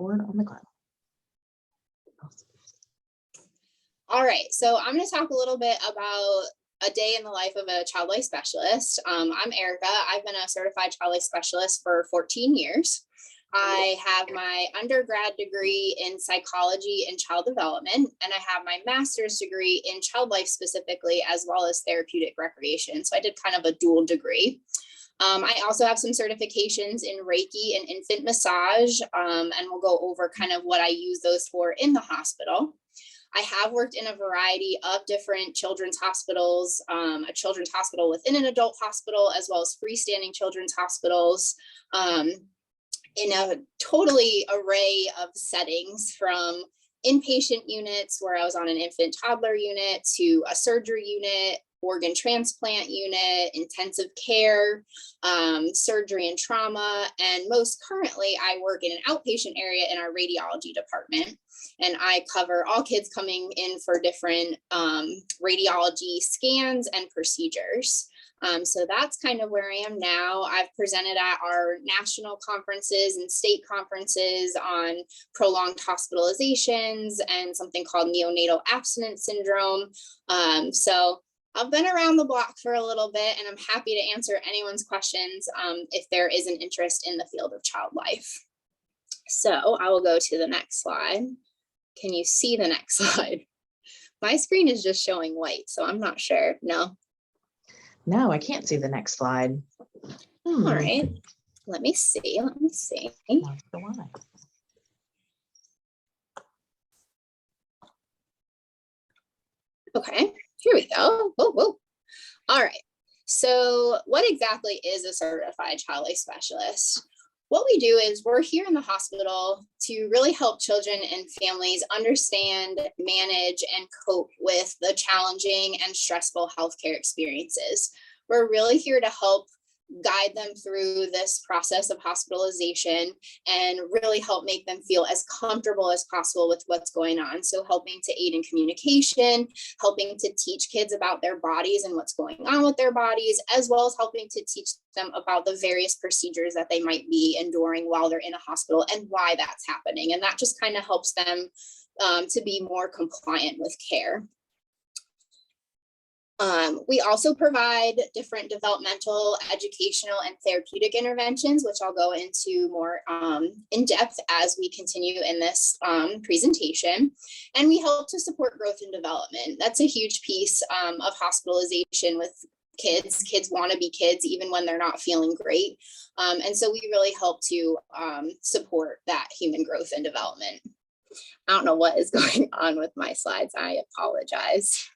Board on the cloud. All right, so I'm going to talk a little bit about a day in the life of a child life specialist. I'm Erica. I've been a certified child life specialist for 14 years. I have my undergrad degree in psychology and child development, and I have my master's degree in child life specifically, as well as therapeutic recreation. So I did kind of a dual degree. I also have some certifications in Reiki and infant massage, and we'll go over kind of what I use those for in the hospital. I have worked in a variety of different children's hospitals, a children's hospital within an adult hospital, as well as freestanding children's hospitals, in a totally array of settings, from inpatient units where I was on an infant toddler unit to a surgery unit, organ transplant unit, intensive care, surgery and trauma. And most currently I work in an outpatient area in our radiology department. And I cover all kids coming in for different radiology scans and procedures. So that's kind of where I am now. I've presented at our national conferences and state conferences on prolonged hospitalizations and something called neonatal abstinence syndrome. So I've been around the block for a little bit, and I'm happy to answer anyone's questions if there is an interest in the field of child life. So I will go to the next slide. Can you see the next slide? My screen is just showing white, so I'm not sure. No. No, I can't see the next slide. All right. Let me see. That's the one. Okay, here we go. Whoa. All right. So what exactly is a certified child life specialist? What we do is we're here in the hospital to really help children and families understand, manage, and cope with the challenging and stressful healthcare experiences. We're really here to help guide them through this process of hospitalization and really help make them feel as comfortable as possible with what's going on. So helping to aid in communication, helping to teach kids about their bodies and what's going on with their bodies, as well as helping to teach them about the various procedures that they might be enduring while they're in a hospital and why that's happening. And that just kind of helps them to be more compliant with care. We also provide different developmental, educational, and therapeutic interventions, which I'll go into more in depth as we continue in this presentation. And we help to support growth and development. That's a huge piece of hospitalization with kids. Kids want to be kids even when they're not feeling great. And so we really help to support that human growth and development. I don't know what is going on with my slides. I apologize.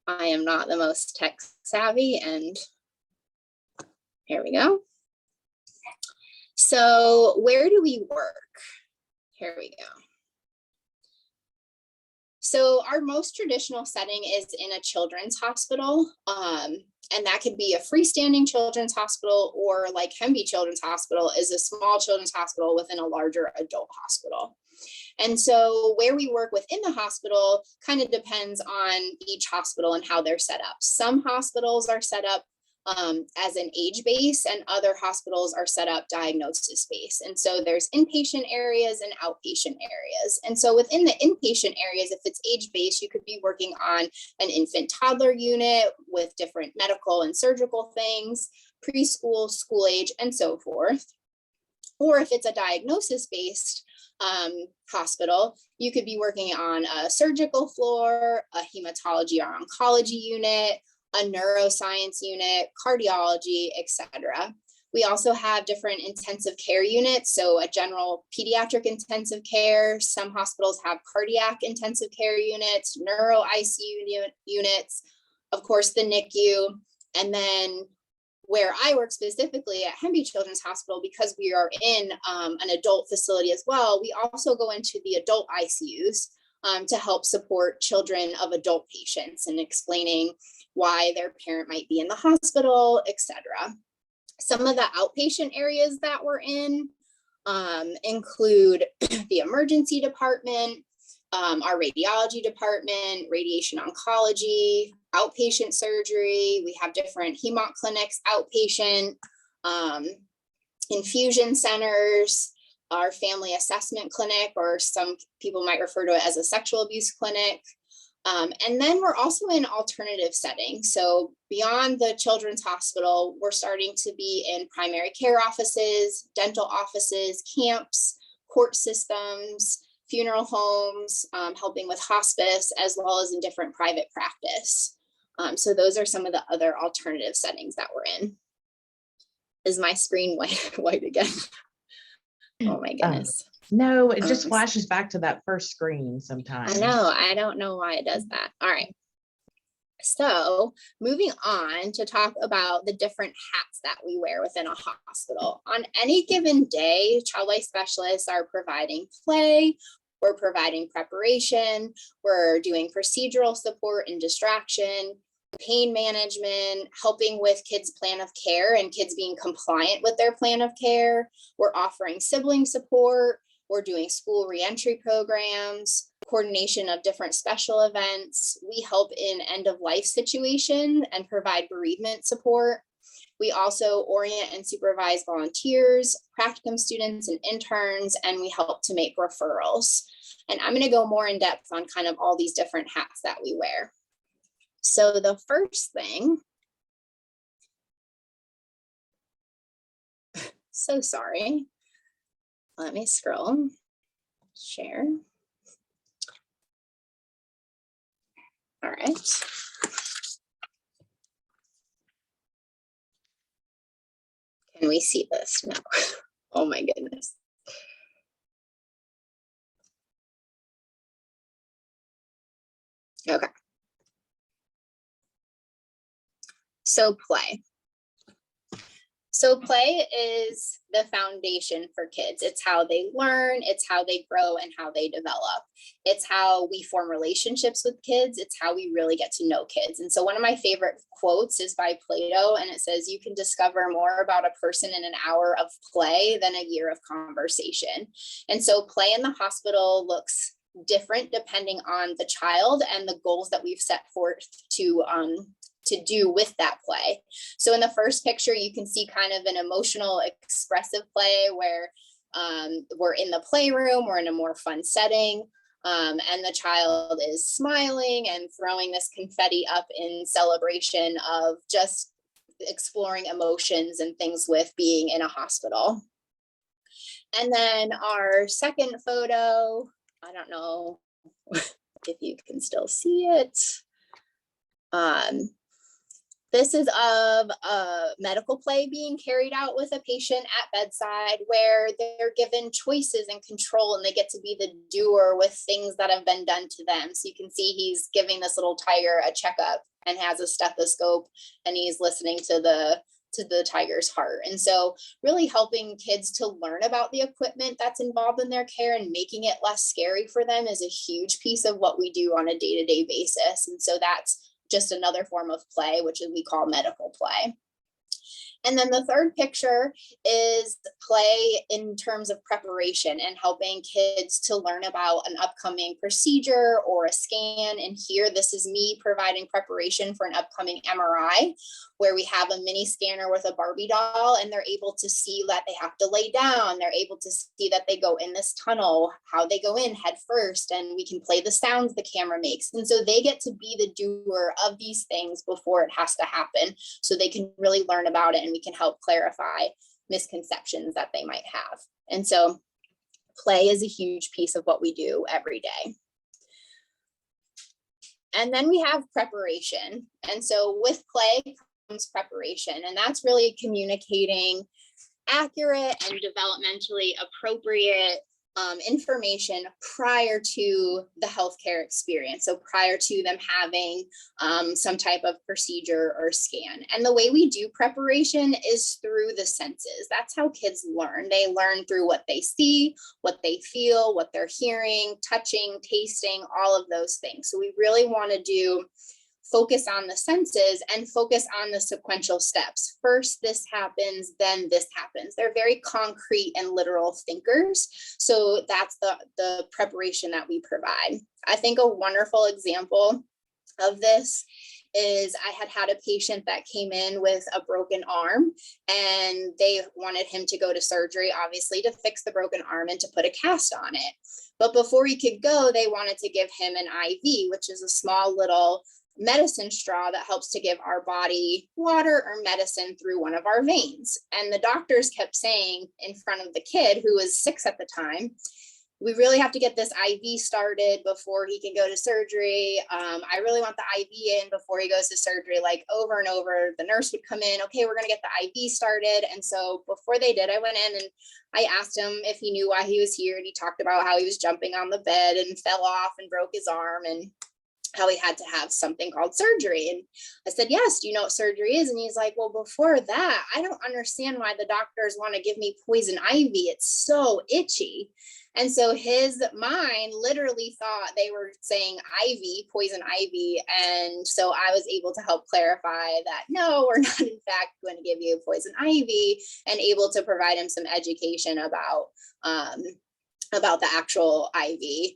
I am not the most tech savvy, and here we go. So where do we work? Here we go. So our most traditional setting is in a children's hospital, and that could be a freestanding children's hospital, or like Hemby Children's Hospital is a small children's hospital within a larger adult hospital. And so where we work within the hospital kind of depends on each hospital and how they're set up. Some hospitals are set up as an age base, and other hospitals are set up diagnosis base. And so there's inpatient areas and outpatient areas. And so within the inpatient areas, if it's age based, you could be working on an infant toddler unit with different medical and surgical things, preschool, school age, and so forth. Or if it's a diagnosis based hospital, you could be working on a surgical floor, a hematology or oncology unit, a neuroscience unit, cardiology, etc. We also have different intensive care units, so a general pediatric intensive care. Some hospitals have cardiac intensive care units, neuro ICU units, of course the NICU, and then where I work specifically at Hemby Children's Hospital, because we are in an adult facility as well, we also go into the adult ICUs to help support children of adult patients and explaining why their parent might be in the hospital, etc. Some of the outpatient areas that we're in include the emergency department, our radiology department, radiation oncology, outpatient surgery. We have different hemonc clinics, outpatient, infusion centers, our family assessment clinic, or some people might refer to it as a sexual abuse clinic. And then we're also in alternative settings. So beyond the children's hospital, we're starting to be in primary care offices, dental offices, camps, court systems, funeral homes, helping with hospice, as well as in different private practice. So those are some of the other alternative settings that we're in. Is my screen white again? Oh my goodness. No, it just flashes back to that first screen sometimes. I know. I don't know why it does that. All right. So moving on to talk about the different hats that we wear within a hospital. On any given day, child life specialists are providing play, we're providing preparation, we're doing procedural support and distraction, pain management, helping with kids' plan of care and kids being compliant with their plan of care. We're offering sibling support. We're doing school reentry programs, coordination of different special events. We help in end of life situation and provide bereavement support. We also orient and supervise volunteers, practicum students and interns, and we help to make referrals. And I'm going to go more in depth on kind of all these different hats that we wear. So the first thing, so sorry. Let me scroll, share. All right. Can we see this? No. Oh my goodness. Okay. So play. So play is the foundation for kids. It's how they learn, it's how they grow and how they develop. It's how we form relationships with kids. It's how we really get to know kids. And so one of my favorite quotes is by Plato, and it says, "You can discover more about a person in an hour of play than a year of conversation." And so play in the hospital looks different depending on the child and the goals that we've set forth to do with that play. So in the first picture, you can see kind of an emotional, expressive play where we're in the playroom, we're in a more fun setting, and the child is smiling and throwing this confetti up in celebration of just exploring emotions and things with being in a hospital. And then our second photo, I don't know if you can still see it. This is of a medical play being carried out with a patient at bedside, where they're given choices and control, and they get to be the doer with things that have been done to them. So you can see he's giving this little tiger a checkup and has a stethoscope, and he's listening to the tiger's heart. And so really helping kids to learn about the equipment that's involved in their care and making it less scary for them is a huge piece of what we do on a day-to-day basis. And so that's just another form of play, which we call medical play. And then the third picture is play in terms of preparation and helping kids to learn about an upcoming procedure or a scan. And here, this is me providing preparation for an upcoming MRI, where we have a mini scanner with a Barbie doll, and they're able to see that they have to lay down. They're able to see that they go in this tunnel, how they go in head first, and we can play the sounds the camera makes. And so they get to be the doer of these things before it has to happen, so they can really learn about it, and we can help clarify misconceptions that they might have. And so play is a huge piece of what we do every day. And then we have preparation. And so with play comes preparation, and that's really communicating accurate and developmentally appropriate information prior to the healthcare experience. So prior to them having some type of procedure or scan. And the way we do preparation is through the senses. That's how kids learn. They learn through what they see, what they feel, what they're hearing, touching, tasting, all of those things. So we really want to focus on the senses and focus on the sequential steps. First, this happens, then this happens. They're very concrete and literal thinkers. So that's the preparation that we provide. I think a wonderful example of this is I had a patient that came in with a broken arm, and they wanted him to go to surgery, obviously, to fix the broken arm and to put a cast on it. But before he could go, they wanted to give him an IV, which is a small little medicine straw that helps to give our body water or medicine through one of our veins. And the doctors kept saying in front of the kid, who was 6 at the time, we really have to get this IV started before he can go to surgery. I really want the IV in before he goes to surgery, like over and over. The nurse would come in, okay, we're gonna get the IV started. And so before they did, I went in and I asked him if he knew why he was here. And he talked about how he was jumping on the bed and fell off and broke his arm, and how he had to have something called surgery. And I said, yes, do you know what surgery is? And he's like, well, before that, I don't understand why the doctors want to give me poison ivy. It's so itchy. And so his mind literally thought they were saying ivy, poison ivy. And so I was able to help clarify that, no, we're not in fact going to give you poison ivy, and able to provide him some education about the actual IV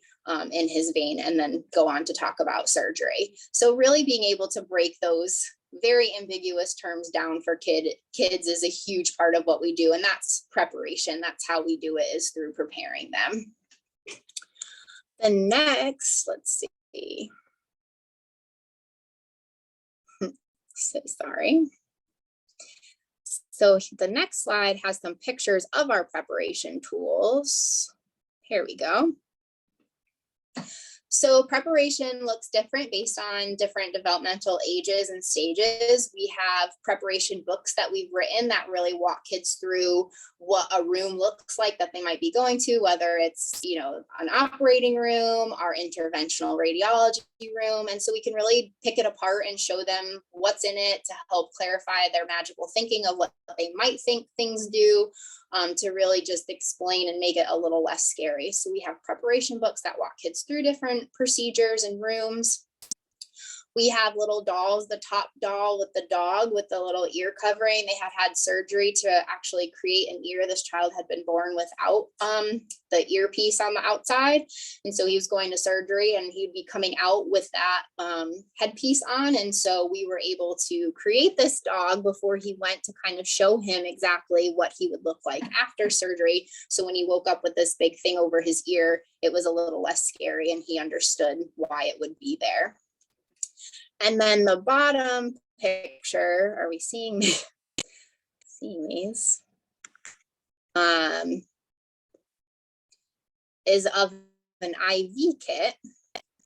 in his vein, and then go on to talk about surgery. So really being able to break those very ambiguous terms down for kids is a huge part of what we do. And that's preparation. That's how we do it, is through preparing them. The next, let's see. So sorry. So the next slide has some pictures of our preparation tools. Here we go. So preparation looks different based on different developmental ages and stages. We have preparation books that we've written that really walk kids through what a room looks like that they might be going to, whether it's, you know, an operating room, our interventional radiology room. And so we can really pick it apart and show them what's in it to help clarify their magical thinking of what they might think things do, to really just explain and make it a little less scary. So we have preparation books that walk kids through different procedures and rooms. We have little dolls, the top doll with the dog with the little ear covering. They had surgery to actually create an ear. This child had been born without the earpiece on the outside. And so he was going to surgery and he'd be coming out with that headpiece on. And so we were able to create this dog before he went, to kind of show him exactly what he would look like after surgery. So when he woke up with this big thing over his ear, it was a little less scary and he understood why it would be there. And then the bottom picture, are we seeing these? Is of an IV kit.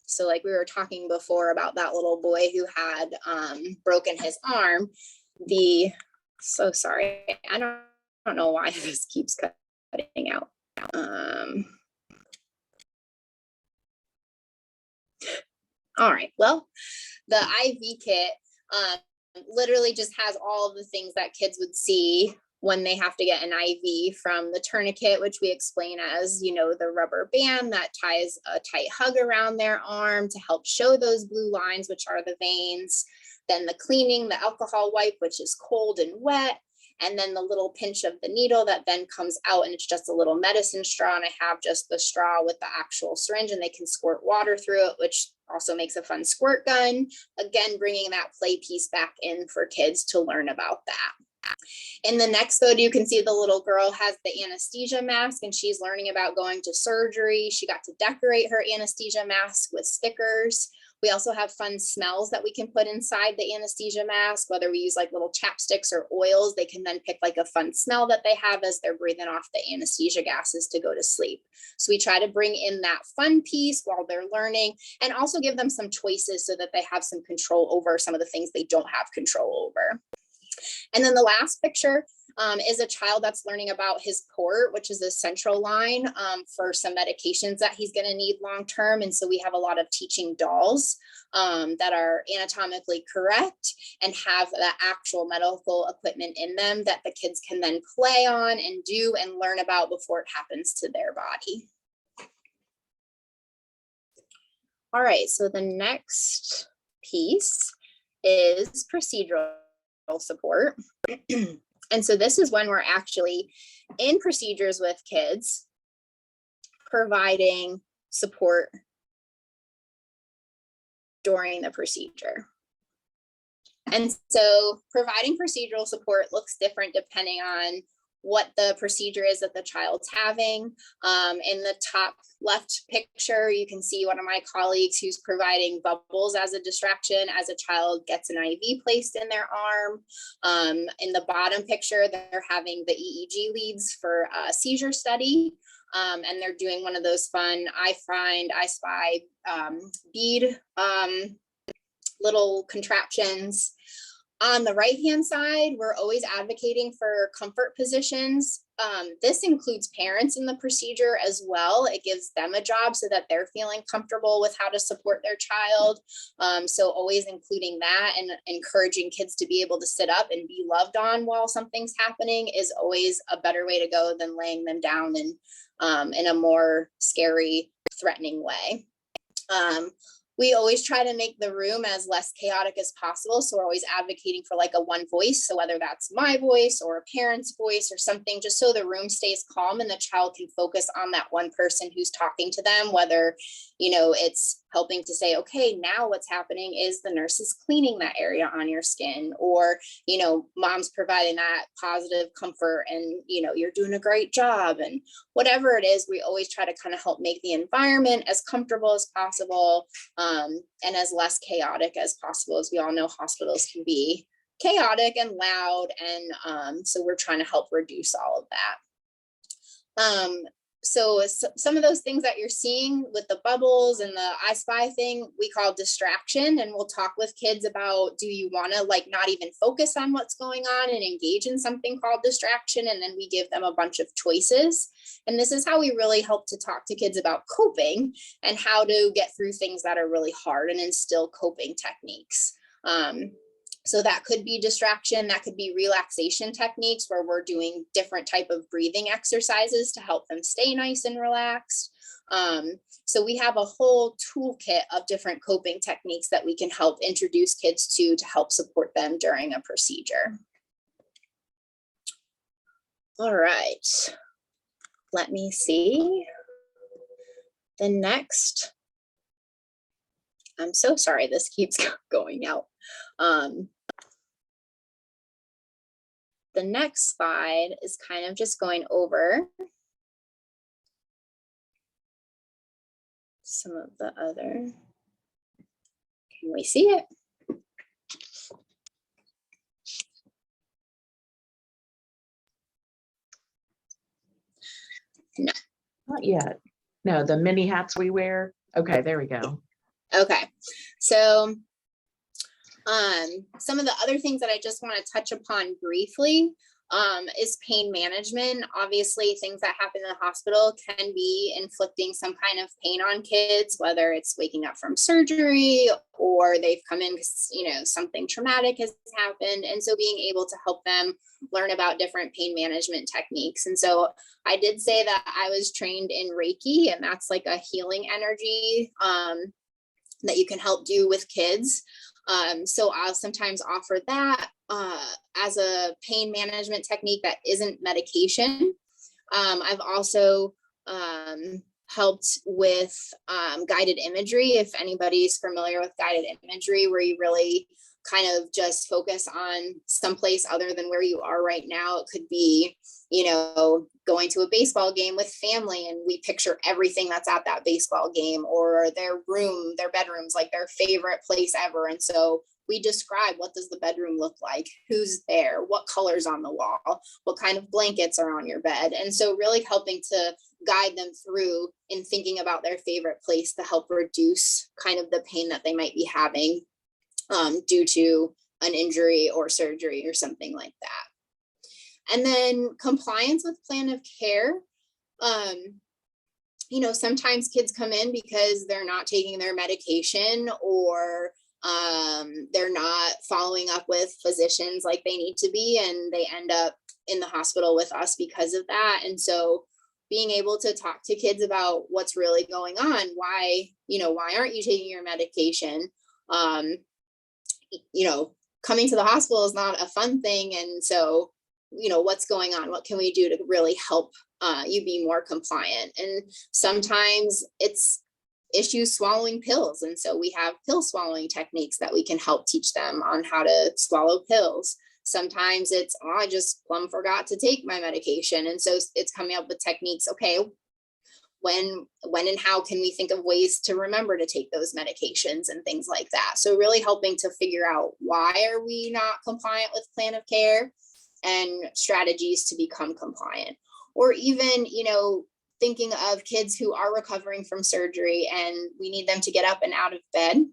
So like we were talking before about that little boy who had broken his arm. So sorry, I don't know why this keeps cutting out. All right, well, the IV kit literally just has all of the things that kids would see when they have to get an IV, from the tourniquet, which we explain as, you know, the rubber band that ties a tight hug around their arm to help show those blue lines, which are the veins. Then the cleaning, the alcohol wipe, which is cold and wet. And then the little pinch of the needle that then comes out, and it's just a little medicine straw. And I have just the straw with the actual syringe, and they can squirt water through it, which also makes a fun squirt gun. Again, bringing that play piece back in for kids to learn about that. In the next photo, you can see the little girl has the anesthesia mask, and she's learning about going to surgery. She got to decorate her anesthesia mask with stickers. We also have fun smells that we can put inside the anesthesia mask, whether we use like little chapsticks or oils. They can then pick like a fun smell that they have as they're breathing off the anesthesia gases to go to sleep. So we try to bring in that fun piece while they're learning, and also give them some choices so that they have some control over some of the things they don't have control over. And then the last picture is a child that's learning about his port, which is a central line for some medications that he's going to need long term. And so we have a lot of teaching dolls that are anatomically correct and have the actual medical equipment in them that the kids can then play on and do and learn about before it happens to their body. All right, so the next piece is procedural support. And so this is when we're actually in procedures with kids, providing support during the procedure. And so providing procedural support looks different depending on what the procedure is that the child's having. In the top left picture, you can see one of my colleagues who's providing bubbles as a distraction as a child gets an IV placed in their arm. In the bottom picture, they're having the EEG leads for a seizure study. And they're doing one of those fun I spy bead little contraptions. On the right-hand side, we're always advocating for comfort positions. This includes parents in the procedure as well. It gives them a job so that they're feeling comfortable with how to support their child. So always including that and encouraging kids to be able to sit up and be loved on while something's happening is always a better way to go than laying them down in a more scary, threatening way. We always try to make the room as less chaotic as possible. So we're always advocating for like a one voice. So whether that's my voice or a parent's voice or something, just so the room stays calm and the child can focus on that one person who's talking to them, whether, it's helping to say, okay, now what's happening is the nurse is cleaning that area on your skin, or, mom's providing that positive comfort and, you're doing a great job, and whatever it is, we always try to kind of help make the environment as comfortable as possible, and as less chaotic as possible. As we all know, hospitals can be chaotic and loud. And so we're trying to help reduce all of that. So some of those things that you're seeing with the bubbles and the I Spy thing, we call distraction. And we'll talk with kids about, do you want to not even focus on what's going on and engage in something called distraction? And then we give them a bunch of choices. And this is how we really help to talk to kids about coping and how to get through things that are really hard and instill coping techniques. So that could be distraction, that could be relaxation techniques where we're doing different type of breathing exercises to help them stay nice and relaxed. So we have a whole toolkit of different coping techniques that we can help introduce kids to help support them during a procedure. All right, let me see. The next, I'm so sorry, this keeps going out. The next slide is kind of just going over some of the other. Can we see it? No. Not yet. No, the mini hats we wear. Okay, there we go. Okay, so some of the other things that I just want to touch upon briefly is pain management. Obviously, things that happen in the hospital can be inflicting some kind of pain on kids, whether it's waking up from surgery or they've come in because, something traumatic has happened. And so being able to help them learn about different pain management techniques. And so I did say that I was trained in Reiki, and that's like a healing energy that you can help do with kids. So I'll sometimes offer that as a pain management technique that isn't medication. I've also helped with guided imagery. If anybody's familiar with guided imagery, where you really kind of just focus on someplace other than where you are right now. It could be, going to a baseball game with family and we picture everything that's at that baseball game, or their room, their bedroom's like their favorite place ever. And so we describe, what does the bedroom look like? Who's there? What colors on the wall? What kind of blankets are on your bed? And so really helping to guide them through in thinking about their favorite place to help reduce kind of the pain that they might be having due to an injury or surgery or something like that. And then compliance with plan of care. Sometimes kids come in because they're not taking their medication, or they're not following up with physicians like they need to be, and they end up in the hospital with us because of that. And so being able to talk to kids about what's really going on, why aren't you taking your medication? Coming to the hospital is not a fun thing. And so, what's going on? What can we do to really help you be more compliant? And sometimes it's issues swallowing pills. And so we have pill swallowing techniques that we can help teach them on how to swallow pills. Sometimes it's, oh, I just plumb forgot to take my medication. And so it's coming up with techniques. Okay, when and how can we think of ways to remember to take those medications and things like that. So really helping to figure out, why are we not compliant with plan of care, and strategies to become compliant. Or even, thinking of kids who are recovering from surgery and we need them to get up and out of bed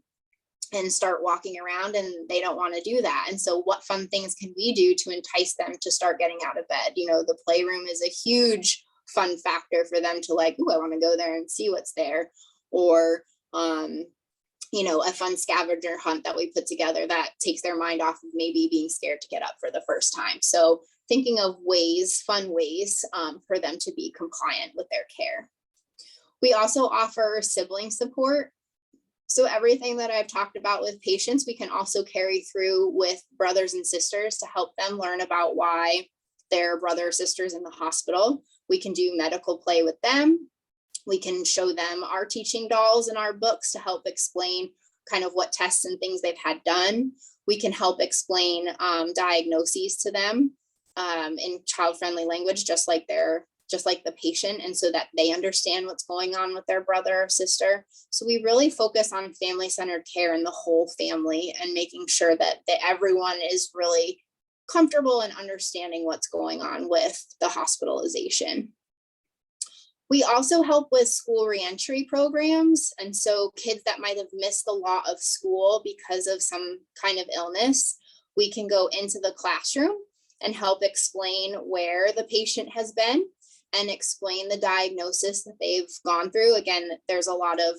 and start walking around, and they don't want to do that. And so what fun things can we do to entice them to start getting out of bed? The playroom is a huge fun factor for them to like, oh, I want to go there and see what's there. Or, a fun scavenger hunt that we put together that takes their mind off of maybe being scared to get up for the first time. So thinking of fun ways for them to be compliant with their care. We also offer sibling support. So everything that I've talked about with patients, we can also carry through with brothers and sisters to help them learn about why their brother or sister's in the hospital. We can do medical play with them. We can show them our teaching dolls and our books to help explain kind of what tests and things they've had done. We can help explain diagnoses to them in child-friendly language, just like the patient, and so that they understand what's going on with their brother or sister. So we really focus on family-centered care in the whole family, and making sure that everyone is really comfortable in understanding what's going on with the hospitalization. We also help with school reentry programs. And so kids that might have missed a lot of school because of some kind of illness, we can go into the classroom and help explain where the patient has been and explain the diagnosis that they've gone through. Again, there's a lot of,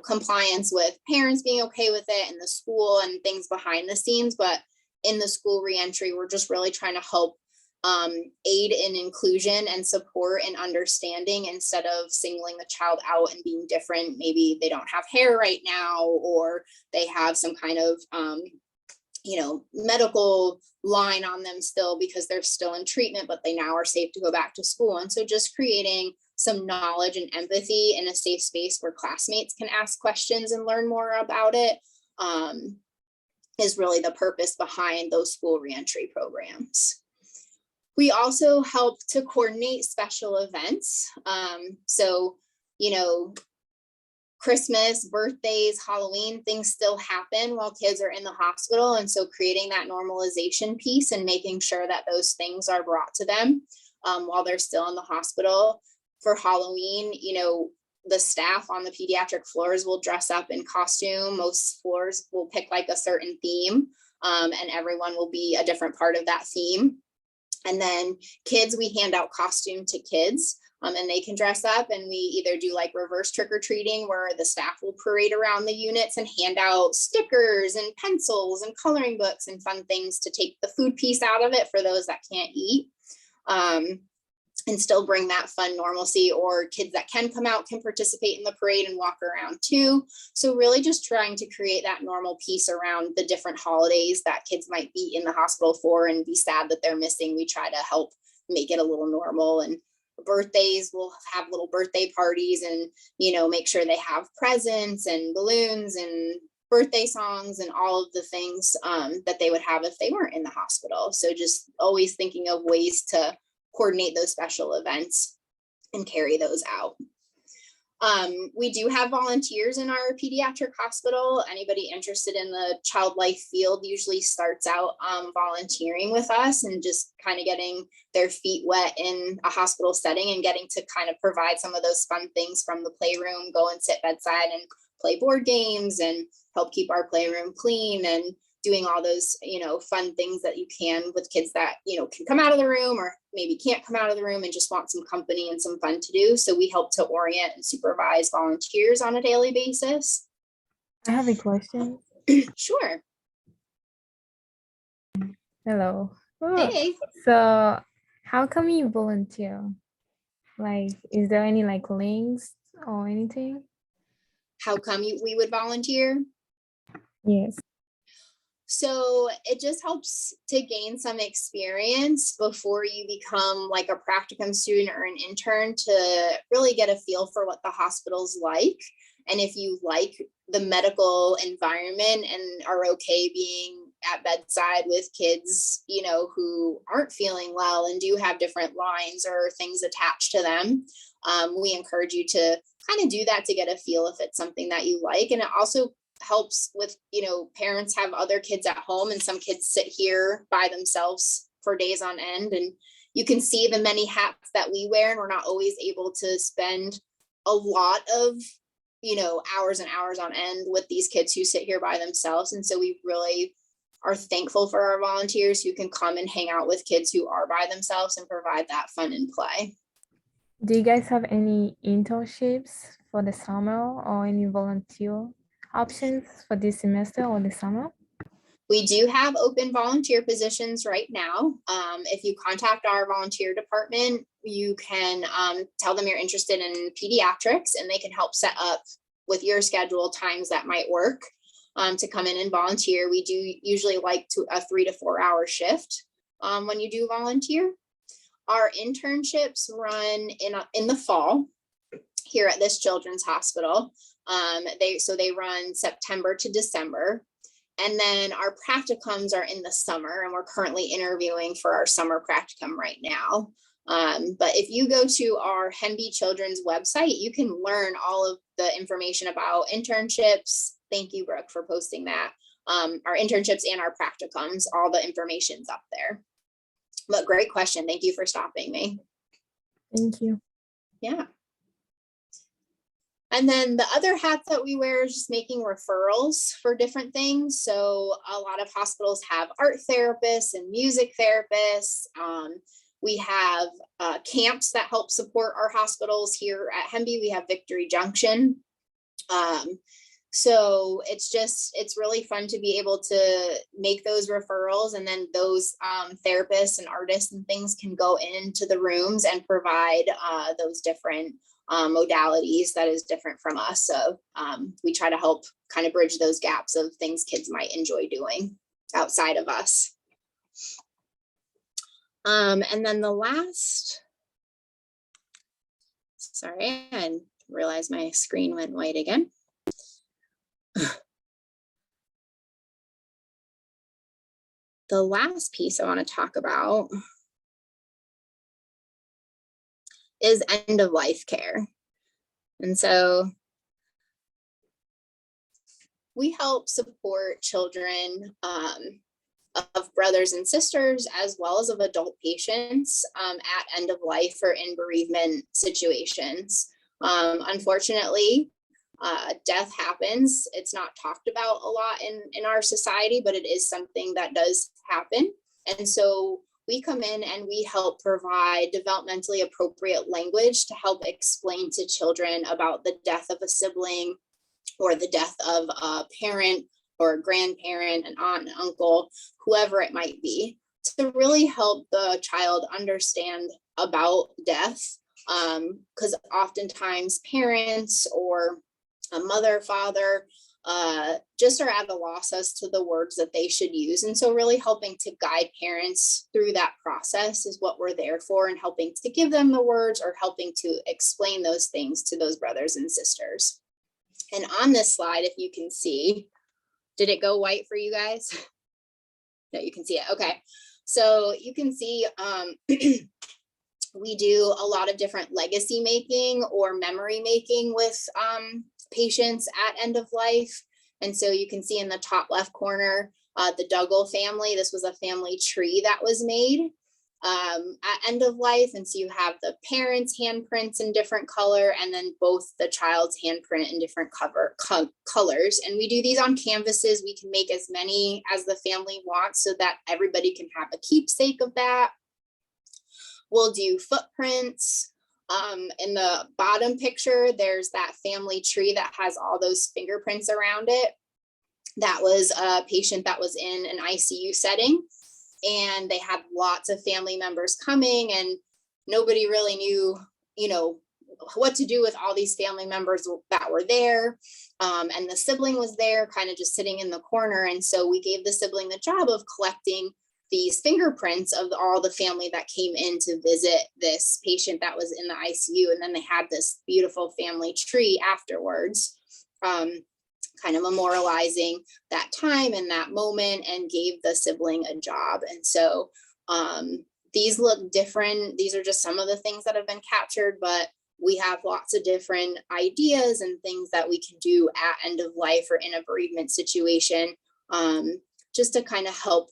compliance with parents being okay with it and the school and things behind the scenes. But in the school reentry, we're just really trying to help aid in inclusion and support and understanding, instead of singling the child out and being different. Maybe they don't have hair right now, or they have some kind of medical line on them still because they're still in treatment, but they now are safe to go back to school. And so just creating some knowledge and empathy in a safe space where classmates can ask questions and learn more about it is really the purpose behind those school reentry programs. We also help to coordinate special events. Christmas, birthdays, Halloween, things still happen while kids are in the hospital. And so creating that normalization piece and making sure that those things are brought to them while they're still in the hospital. For Halloween, the staff on the pediatric floors will dress up in costume. Most floors will pick like a certain theme, and everyone will be a different part of that theme. And then kids, we hand out costume to kids and they can dress up, and we either do like reverse trick-or-treating where the staff will parade around the units and hand out stickers and pencils and coloring books and fun things to take the food piece out of it for those that can't eat. And still bring that fun normalcy, or kids that can come out can participate in the parade and walk around too. So really just trying to create that normal piece around the different holidays that kids might be in the hospital for and be sad that they're missing. We try to help make it a little normal. And birthdays, we'll have little birthday parties and, make sure they have presents and balloons and birthday songs and all of the things that they would have if they weren't in the hospital. So just always thinking of ways to coordinate those special events and carry those out. We do have volunteers in our pediatric hospital. Anybody interested in the child life field usually starts out volunteering with us and just kind of getting their feet wet in a hospital setting and getting to kind of provide some of those fun things from the playroom, go and sit bedside and play board games and help keep our playroom clean, and doing all those, fun things that you can with kids that, can come out of the room or maybe can't come out of the room and just want some company and some fun to do. So we help to orient and supervise volunteers on a daily basis. I have a question. Sure. Hello. Hey. So how come you volunteer? Like, is there any links or anything? How come we would volunteer? Yes. So it just helps to gain some experience before you become like a practicum student or an intern, to really get a feel for what the hospital's like. And if you like the medical environment and are okay being at bedside with kids, you know, who aren't feeling well and do have different lines or things attached to them, we encourage you to kind of do that to get a feel if it's something that you like. And it also helps with, you know, parents have other kids at home, and some kids sit here by themselves for days on end, and you can see the many hats that we wear, and we're not always able to spend a lot of, you know, hours and hours on end with these kids who sit here by themselves. And so we really are thankful for our volunteers who can come and hang out with kids who are by themselves and provide that fun and play. Do you guys have any internships for the summer or any volunteer options for this semester or the summer? We do have open volunteer positions right now. If you contact our volunteer department, you can tell them you're interested in pediatrics, and they can help set up with your schedule times that might work to come in and volunteer. We do usually like a 3 to 4 hour shift when you do volunteer. Our internships run in the fall here at this children's hospital. They run September to December. And then our practicums are in the summer, and we're currently interviewing for our summer practicum right now. But if you go to our Hemby Children's website, you can learn all of the information about internships. Thank you, Brooke, for posting that. Our internships and our practicums, all the information's up there. But great question. Thank you for stopping me. Thank you. Yeah. And then the other hat that we wear is just making referrals for different things. So a lot of hospitals have art therapists and music therapists. We have camps that help support our hospitals. Here at Hemby, we have Victory Junction. So it's really fun to be able to make those referrals, and then those therapists and artists and things can go into the rooms and provide those different modalities that is different from us. So we try to help kind of bridge those gaps of things kids might enjoy doing outside of us. And then the last, sorry, I realized my screen went white again. The last piece I want to talk about is end of life care. And so we help support children of brothers and sisters, as well as of adult patients at end of life or in bereavement situations. Unfortunately, death happens. It's not talked about a lot in our society, but it is something that does happen. And so we come in and we help provide developmentally appropriate language to help explain to children about the death of a sibling or the death of a parent or a grandparent, an aunt, an uncle, whoever it might be, to really help the child understand about death. Because oftentimes parents or a mother, father, just are at a loss as to the words that they should use. And so really helping to guide parents through that process is what we're there for, and helping to give them the words or helping to explain those things to those brothers and sisters. And on this slide, if you can see, did it go white for you guys? No, you can see it. Okay. So you can see we do a lot of different legacy making or memory making with patients at end of life. And so you can see in the top left corner, the Duggal family. This was a family tree that was made at end of life. And so you have the parents' handprints in different color, and then both the child's handprint in different colors. And we do these on canvases. We can make as many as the family wants so that everybody can have a keepsake of that. We'll do footprints. In the bottom picture, there's that family tree that has all those fingerprints around it. That was a patient that was in an ICU setting, and they had lots of family members coming, and nobody really knew, what to do with all these family members that were there. And the sibling was there kind of just sitting in the corner. And so we gave the sibling the job of collecting these fingerprints of all the family that came in to visit this patient that was in the ICU. And then they had this beautiful family tree afterwards, kind of memorializing that time and that moment, and gave the sibling a job. And so these look different. These are just some of the things that have been captured, but we have lots of different ideas and things that we can do at end of life or in a bereavement situation, just to kind of help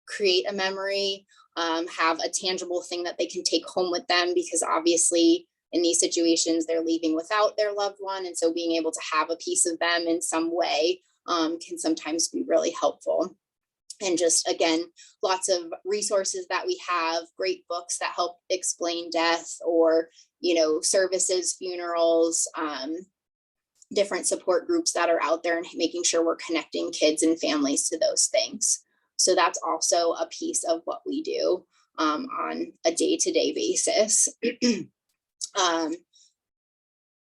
create a memory, have a tangible thing that they can take home with them, because obviously in these situations they're leaving without their loved one. And so being able to have a piece of them in some way can sometimes be really helpful. And just, again, lots of resources that we have, great books that help explain death, or, services, funerals, different support groups that are out there, and making sure we're connecting kids and families to those things. So that's also a piece of what we do on a day-to-day basis.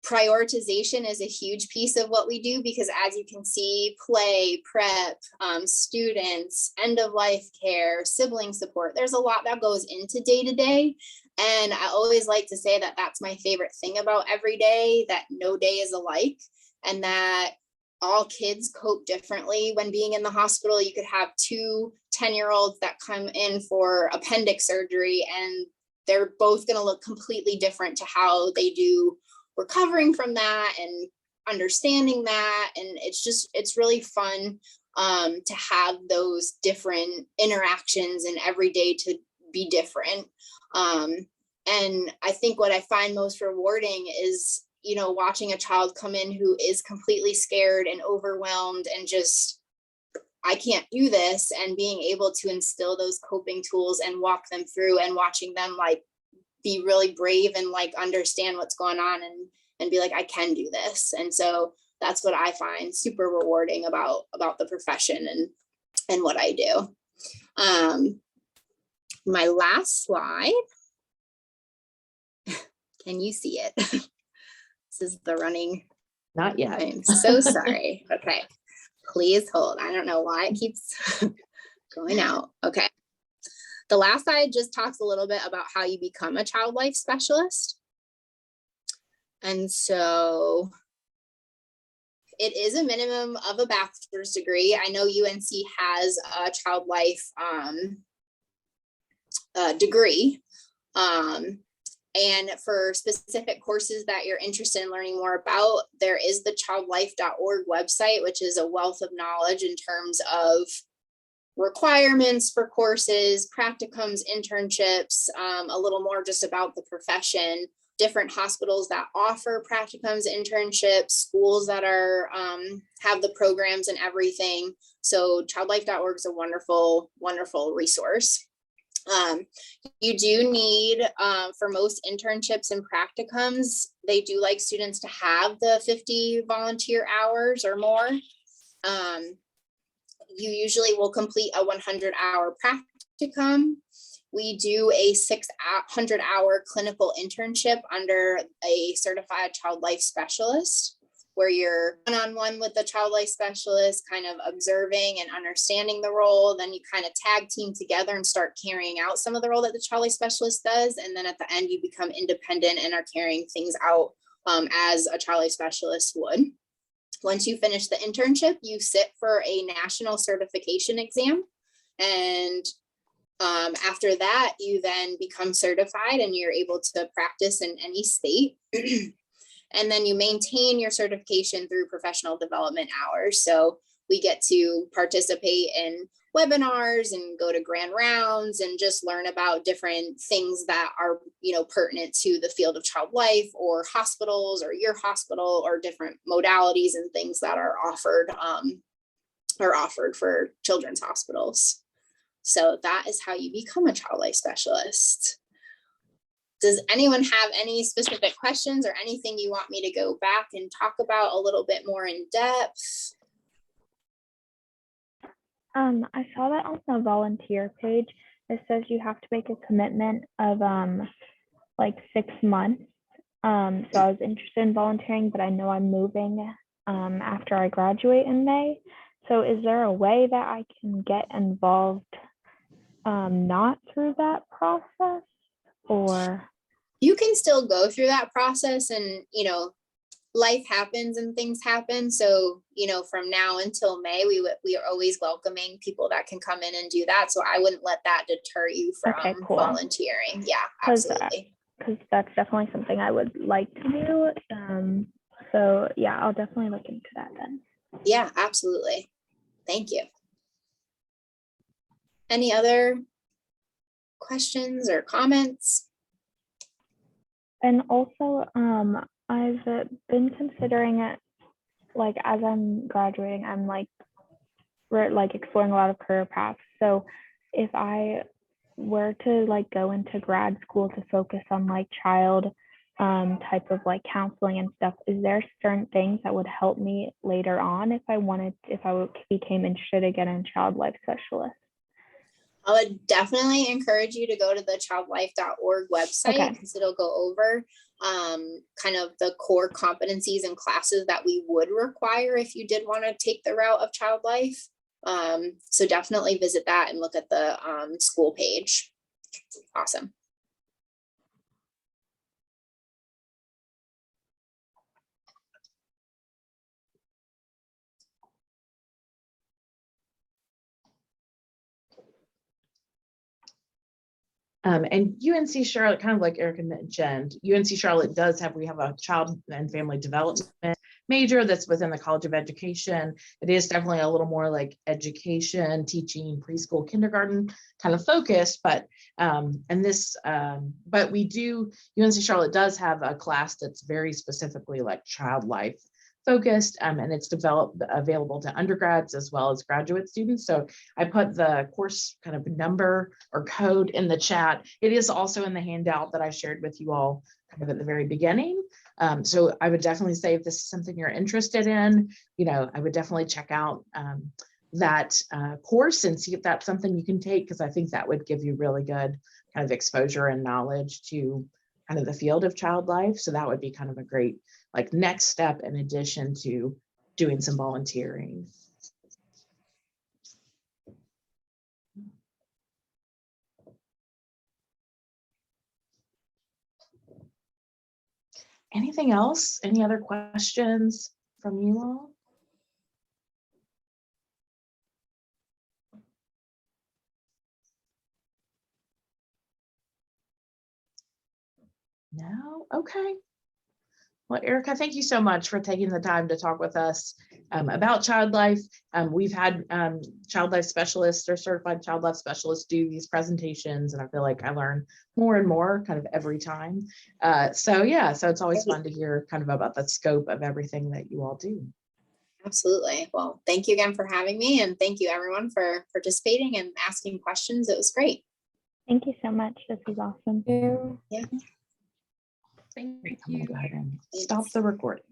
Prioritization is a huge piece of what we do, because as you can see, play, prep, students, end of life care, sibling support, there's a lot that goes into day-to-day. And I always like to say that that's my favorite thing about every day, that no day is alike, and that all kids cope differently when being in the hospital. You could have 2 10-year-olds that come in for appendix surgery, and they're both going to look completely different to how they do recovering from that and understanding that. And it's really fun to have those different interactions, and every day to be different. And I think what I find most rewarding is, watching a child come in who is completely scared and overwhelmed and just, I can't do this, and being able to instill those coping tools and walk them through, and watching them be really brave and understand what's going on, and be like, I can do this. And so that's what I find super rewarding about the profession and what I do. My last slide. Can you see it? This is the running. Not yet. I'm so sorry. Okay. Please hold. I don't know why it keeps going out. Okay. The last slide just talks a little bit about how you become a child life specialist. And so it is a minimum of a bachelor's degree. I know UNC has a child life degree. And for specific courses that you're interested in learning more about, there is the childlife.org website, which is a wealth of knowledge in terms of requirements for courses, practicums, internships, a little more just about the profession, different hospitals that offer practicums, internships, schools that are have the programs and everything. So childlife.org is a wonderful, wonderful resource. You do need, for most internships and practicums, they do like students to have the 50 volunteer hours or more. You usually will complete a 100-hour practicum. We do a 600-hour clinical internship under a certified child life specialist, where you're one-on-one with the child life specialist, kind of observing and understanding the role. Then you kind of tag team together and start carrying out some of the role that the child life specialist does. And then at the end, you become independent and are carrying things out as a child life specialist would. Once you finish the internship, you sit for a national certification exam. And after that, you then become certified and you're able to practice in any state. And then you maintain your certification through professional development hours. So we get to participate in webinars and go to grand rounds and just learn about different things that are, pertinent to the field of child life or hospitals or your hospital, or different modalities and things that are offered for children's hospitals. So that is how you become a child life specialist. Does anyone have any specific questions or anything you want me to go back and talk about a little bit more in depth? I saw that on the volunteer page. It says you have to make a commitment of like 6 months So I was interested in volunteering, but I know I'm moving after I graduate in May. So is there a way that I can get involved not through that process, or? You can still go through that process, and, you know, life happens and things happen. So, you know, from now until May, we are always welcoming people that can come in and do that. So I wouldn't let that deter you from Okay, cool. volunteering. Yeah, 'Cause, absolutely. Because that's definitely something I would like to do. So yeah, I'll definitely look into that then. Yeah, absolutely. Thank you. Any other questions or comments? And also, I've been considering it, like, as I'm graduating, I'm like, we're like exploring a lot of career paths. So if I were to like go into grad school to focus on like child type of like counseling and stuff, is there certain things that would help me later on if I became interested again in child life specialist? I would definitely encourage you to go to the childlife.org website, because it'll go over kind of the core competencies and classes that we would require if you did want to take the route of child life. So definitely visit that and look at the school page. Awesome. And UNC Charlotte, kind of like Erica mentioned, UNC Charlotte does have, we have a child and family development major that's within the College of Education. It is definitely a little more like education, teaching, preschool, kindergarten kind of focused, but but we do, UNC Charlotte does have a class that's very specifically like child life focused, and it's available to undergrads as well as graduate students. So I put the course kind of number or code in the chat. It is also in the handout that I shared with you all kind of at the very beginning. So I would definitely say if this is something you're interested in, you know, I would definitely check out that course and see if that's something you can take, because I think that would give you really good kind of exposure and knowledge to kind of the field of child life. So that would be kind of a great like next step in addition to doing some volunteering. Anything else? Any other questions from you all? No? Okay. Well, Erica, thank you so much for taking the time to talk with us about child life. We've had child life specialists or certified child life specialists do these presentations, and I feel like I learn more and more kind of every time. So yeah, so it's always fun to hear kind of about the scope of everything that you all do. Absolutely. Well, thank you again for having me, and thank you everyone for participating and asking questions. It was great. Thank you so much. This was awesome. Yeah. Thank you. I'm gonna go ahead and stop the recording.